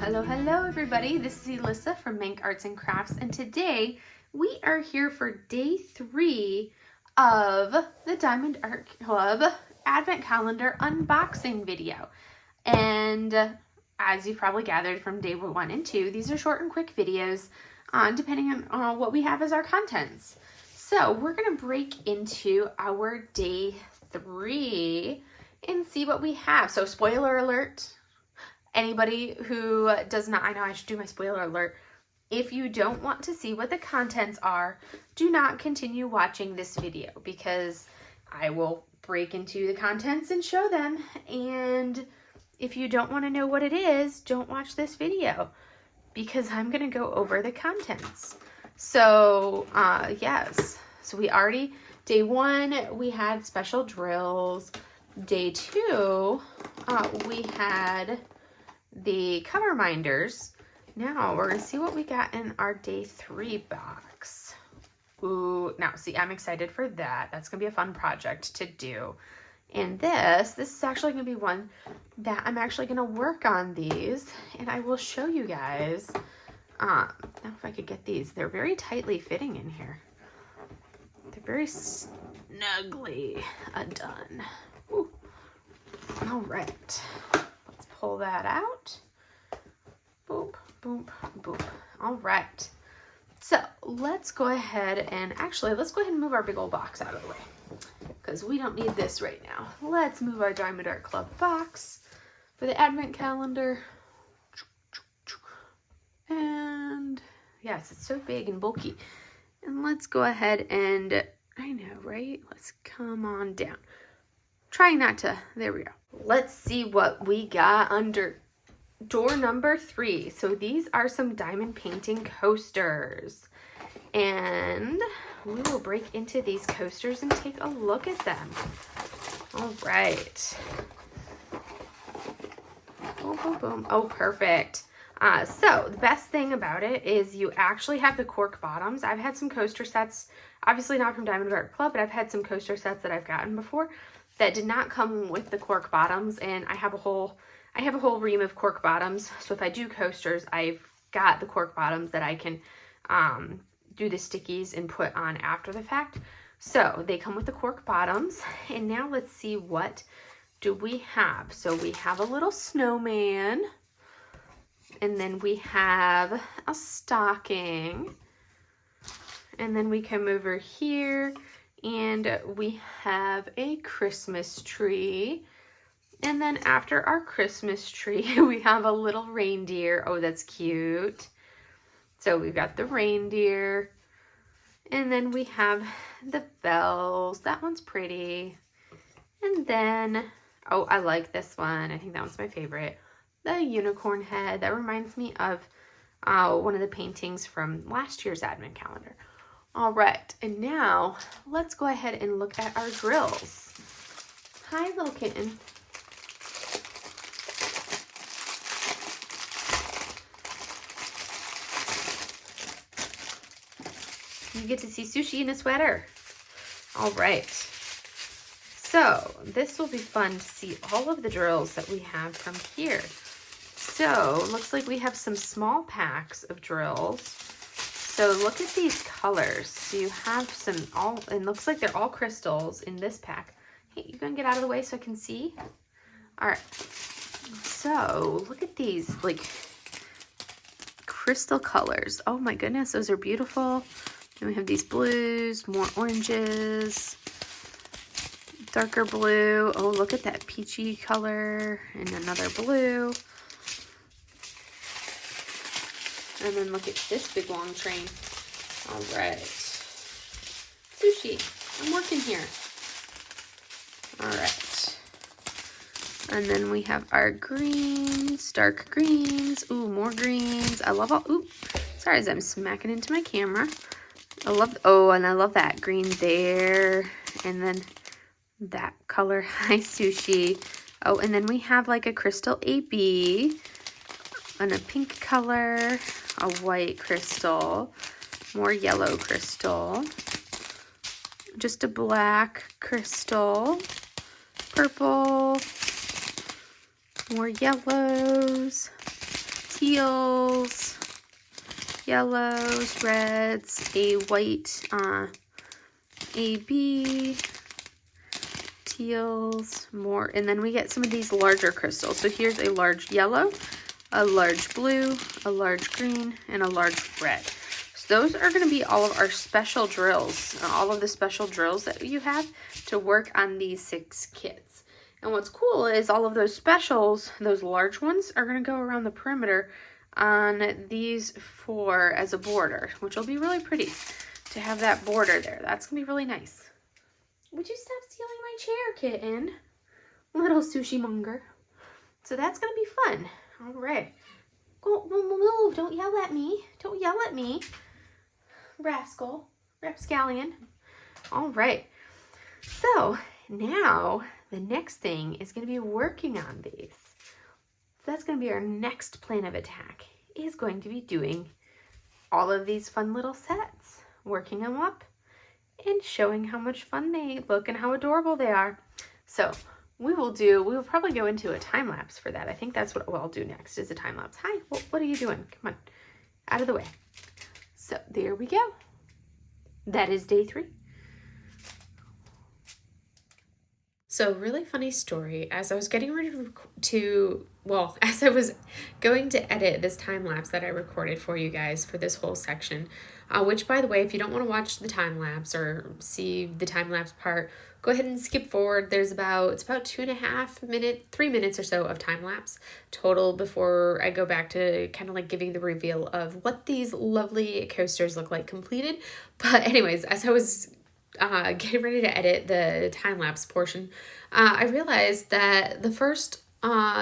Hello everybody. This is Elissa from Mank Arts and Crafts, and today we are here for day 3 of the Diamond Art Club Advent Calendar unboxing video. And as you've probably gathered from day 1 and 2, these are short and quick videos depending on what we have as our contents. So we're going to break into our day 3 and see what we have. So spoiler alert. Anybody who does not, I know I should do my spoiler alert. If you don't want to see what the contents are, do not continue watching this video because I will break into the contents and show them. And if you don't want to know what it is, don't watch this video because I'm going to go over the contents. So, yes. So we already, day 1, we had special drills. Day 2, we had the cover minders. Now we're gonna see what we got in our day 3 box. Ooh, now see, I'm excited for that. That's gonna be a fun project to do. And this is actually gonna be one that I'm actually gonna work on these, and I will show you guys. Now if I could get these, they're very tightly fitting in here. They're very snugly done. Ooh. All right. Pull that out. Boop, boop, boop. All right. So let's go ahead and move our big old box out of the way because we don't need this right now. Let's move our Diamond Art Club box for the advent calendar. And yes, it's so big and bulky. And let's go ahead and, I know, right? Let's come on down. Trying not to, there we go. Let's see what we got under door number 3. So these are some diamond painting coasters. And we will break into these coasters and take a look at them. All right. Boom, boom, boom. Oh, perfect. So the best thing about it is you actually have the cork bottoms. I've had some coaster sets, obviously not from Diamond Art Club, but I've had some coaster sets that I've gotten before that did not come with the cork bottoms, and I have a whole ream of cork bottoms. So if I do coasters, I've got the cork bottoms that I can do the stickies and put on after the fact. So they come with the cork bottoms, and now let's see what do we have. So we have a little snowman, and then we have a stocking, and then we come over here and we have a Christmas tree. And then after our Christmas tree, we have a little reindeer. Oh, that's cute. So we've got the reindeer. And then we have the bells. That one's pretty. And then, oh, I like this one. I think that one's my favorite. The unicorn head. That reminds me of one of the paintings from last year's advent calendar. All right, and now let's go ahead and look at our drills. Hi, little kitten. You get to see Sushi in a sweater. All right. So this will be fun to see all of the drills that we have from here. So looks like we have some small packs of drills. So look at these colors. So you have some it looks like they're all crystals in this pack. Hey, you gonna get out of the way so I can see? All right. So look at these like crystal colors. Oh my goodness, those are beautiful. And we have these blues, more oranges, darker blue. Oh, look at that peachy color and another blue. And then look at this big long train. All right. Sushi, I'm working here. All right. And then we have our greens, dark greens. Ooh, more greens. I love all, ooh, sorry as I'm smacking into my camera. I love that green there. And then that color, hi Sushi. Oh, and then we have like a crystal AB and a pink color, a white crystal, more yellow crystal, just a black crystal, purple, more yellows. teals, yellows, reds, a white AB, teals, more, and then we get some of these larger crystals. So here's a large yellow, a large blue, a large green, and a large red. So those are going to be all of our special drills, all of the special drills that you have to work on these 6 kits. And what's cool is all of those specials, those large ones, are going to go around the perimeter on these 4 as a border, which will be really pretty to have that border there. That's going to be really nice. Would you stop stealing my chair, kitten? Little sushi monger. So that's going to be fun. All right. Go, move. Don't yell at me. Don't yell at me. Rascal. Rapscallion. All right. So now the next thing is going to be working on these. So that's going to be our next plan of attack, is going to be doing all of these fun little sets, working them up and showing how much fun they look and how adorable they are. So we will probably go into a time lapse for that. I think that's what I'll do next, is a time lapse. Hi, what are you doing? Come on, out of the way. So there we go. That is day 3. So really funny story, as I was getting ready as I was going to edit this time lapse that I recorded for you guys for this whole section, which, by the way, if you don't want to watch the time lapse or see the time lapse part, go ahead and skip forward. It's about 2.5 minutes, 3 minutes or so of time lapse total before I go back to kind of like giving the reveal of what these lovely coasters look like completed. But anyways, as I was getting ready to edit the time lapse portion, I realized that the first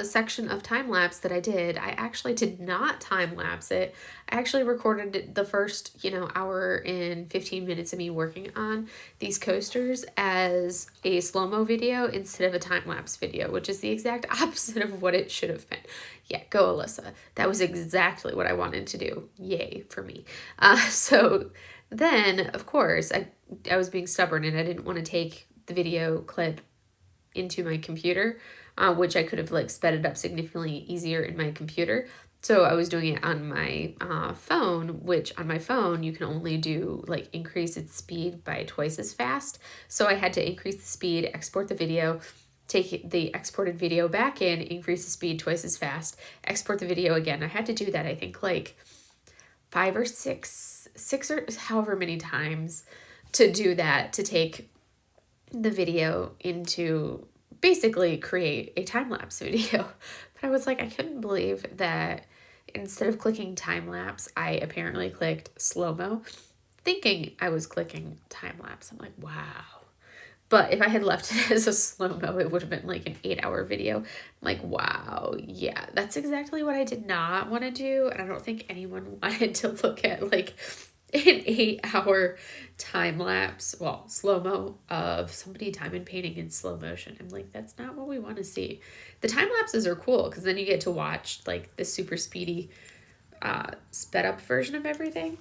section of time lapse that I actually did not time lapse it. I actually recorded the first, hour and 15 minutes of me working on these coasters as a slow-mo video instead of a time lapse video, which is the exact opposite of what it should have been. Yeah, go Alyssa. That was exactly what I wanted to do. Yay for me. So then, of course, I was being stubborn and I didn't want to take the video clip into my computer, which I could have sped it up significantly easier in my computer. So I was doing it on my phone, which on my phone you can only do increase its speed by twice as fast. So I had to increase the speed, export the video, take the exported video back in, increase the speed twice as fast, export the video again. I had to do that, I think 5 or 6 or however many times to do that, to take the video into basically create a time-lapse video. But I was like, I couldn't believe that instead of clicking time-lapse, I apparently clicked slow-mo, thinking I was clicking time-lapse. I'm like, wow. But if I had left it as a slow-mo, it would have been an 8-hour video. I'm like, wow, yeah, that's exactly what I did not want to do. And I don't think anyone wanted to look at an 8-hour time lapse, slow-mo of somebody diamond painting in slow motion. I'm like, that's not what we want to see. The time lapses are cool because then you get to watch the super speedy sped up version of everything.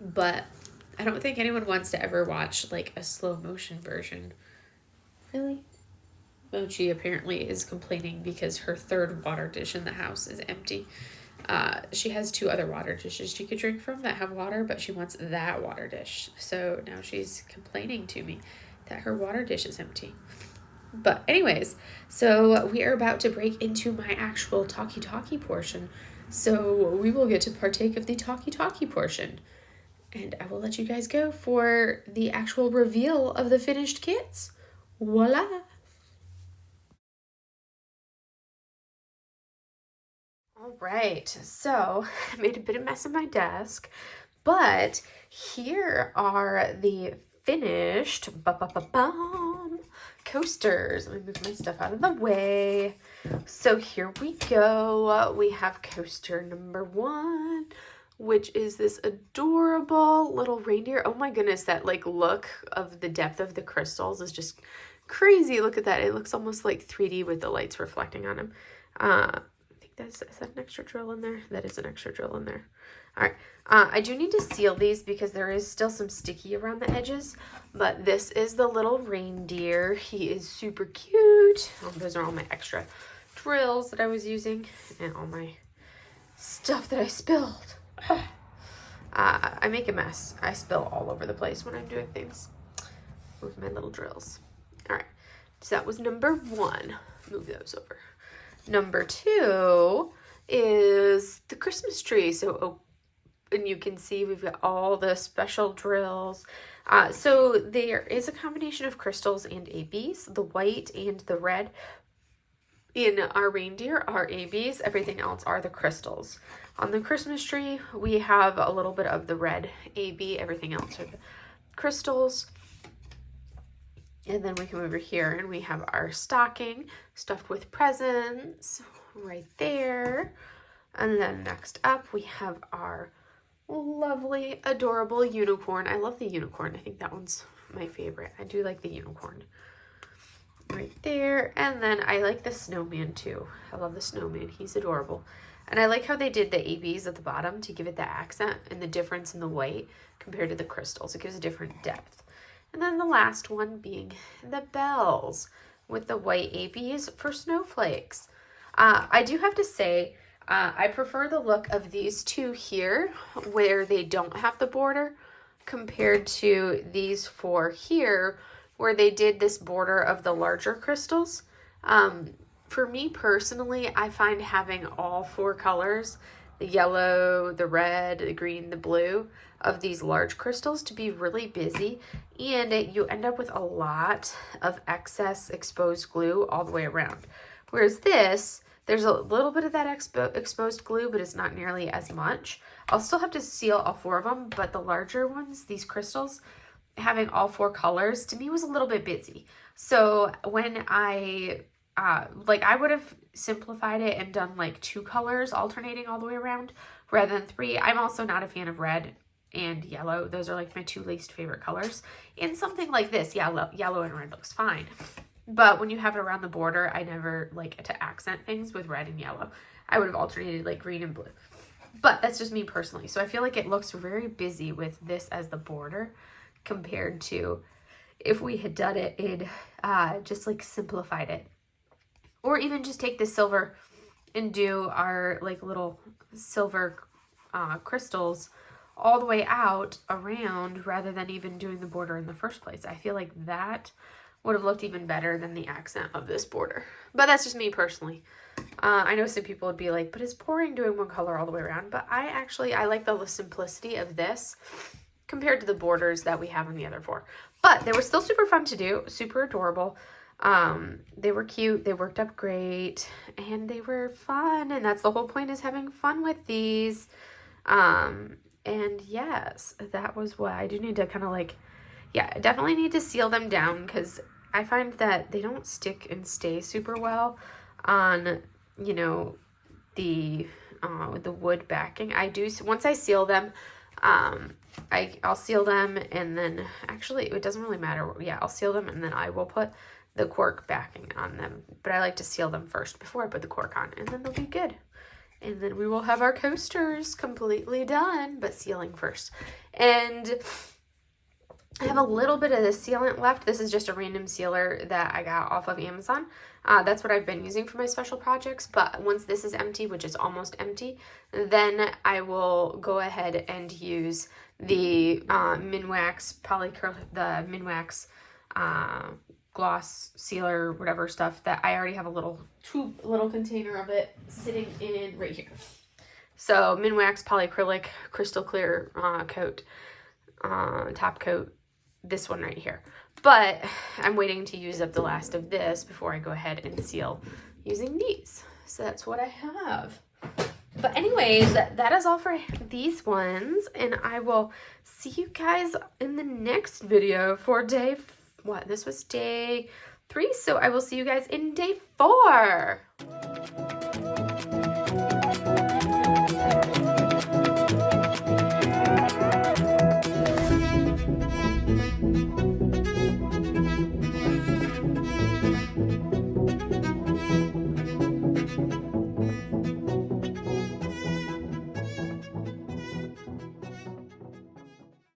But I don't think anyone wants to ever watch a slow motion version. Really? Mochi apparently is complaining because her 3rd water dish in the house is empty. She has 2 other water dishes she could drink from that have water, but she wants that water dish. So now she's complaining to me that her water dish is empty. But anyways, so we are about to break into my actual talkie-talkie portion. So we will get to partake of the talkie-talkie portion. And I will let you guys go for the actual reveal of the finished kits. Voila! All right, so I made a bit of mess on my desk, but here are the finished coasters. Let me move my stuff out of the way. So here we go. We have coaster number 1, which is this adorable little reindeer. Oh my goodness, that look of the depth of the crystals is just crazy. Look at that. It looks almost like 3D with the lights reflecting on him. Is that an extra drill in there? That is an extra drill in there. All right. I do need to seal these because there is still some sticky around the edges. But this is the little reindeer. He is super cute. Oh, those are all my extra drills that I was using and all my stuff that I spilled. I make a mess. I spill all over the place when I'm doing things with my little drills. All right, so that was number 1. Move those over. Number 2 is the Christmas tree. So, and you can see we've got all the special drills. So there is a combination of crystals and ABs. The white and the red in our reindeer are ABs. Everything else are the crystals. On the Christmas tree, we have a little bit of the red AB. Everything else are the crystals. And then we come over here and we have our stocking stuffed with presents right there. And then next up, we have our lovely, adorable unicorn. I love the unicorn. I think that one's my favorite. I do like the unicorn. Right there. And then I like the snowman too. I love the snowman. He's adorable. And I like how they did the ABs at the bottom to give it the accent and the difference in the white compared to the crystals. It gives a different depth. And then the last one being the bells with the white ABs for snowflakes. I do have to say, I prefer the look of these two here where they don't have the border compared to these 4 here where they did this border of the larger crystals. For me personally, I find having all 4 colors, the yellow, the red, the green, the blue, of these large crystals to be really busy, and you end up with a lot of excess exposed glue all the way around. Whereas this, there's a little bit of that exposed glue, but it's not nearly as much. I'll still have to seal all 4 of them, but the larger ones, these crystals, having all 4 colors, to me was a little bit busy. So when I would have simplified it and done like 2 colors alternating all the way around rather than 3. I'm also not a fan of red and yellow. Those are like my 2 least favorite colors. And something like this, yellow and red looks fine. But when you have it around the border, I never like to accent things with red and yellow. I would have alternated like green and blue. But that's just me personally. So I feel like it looks very busy with this as the border compared to if we had done it in just like simplified it. Or even just take the silver and do our like little silver crystals all the way out around rather than even doing the border in the first place. I feel like that would have looked even better than the accent of this border. But that's just me personally. I know some people would be like, but it's boring doing 1 color all the way around. But I like the simplicity of this compared to the borders that we have on the other 4. But they were still super fun to do, super adorable. They were cute, they worked up great, and they were fun. And that's the whole point, is having fun with these. And yes, that was what I do need to kind of like, yeah, I definitely need to seal them down because I find that they don't stick and stay super well on, you know, the wood backing. Once I seal them, I'll seal them, and then actually it doesn't really matter. Yeah, I'll seal them and then I will put the cork backing on them. But I like to seal them first before I put the cork on, and then they'll be good. And then we will have our coasters completely done, but sealing first. And I have a little bit of the sealant left. This is just a random sealer that I got off of Amazon. That's what I've been using for my special projects. But once this is empty, which is almost empty, then I will go ahead and use the Minwax Minwax gloss sealer, whatever stuff that I already have a little container of it sitting in right here. So Minwax polyacrylic crystal clear coat, top coat, this one right here. But I'm waiting to use up the last of this before I go ahead and seal using these. So that's what I have. But anyways, that is all for these ones, and I will see you guys in the next video for this was day 3, so I will see you guys in day 4.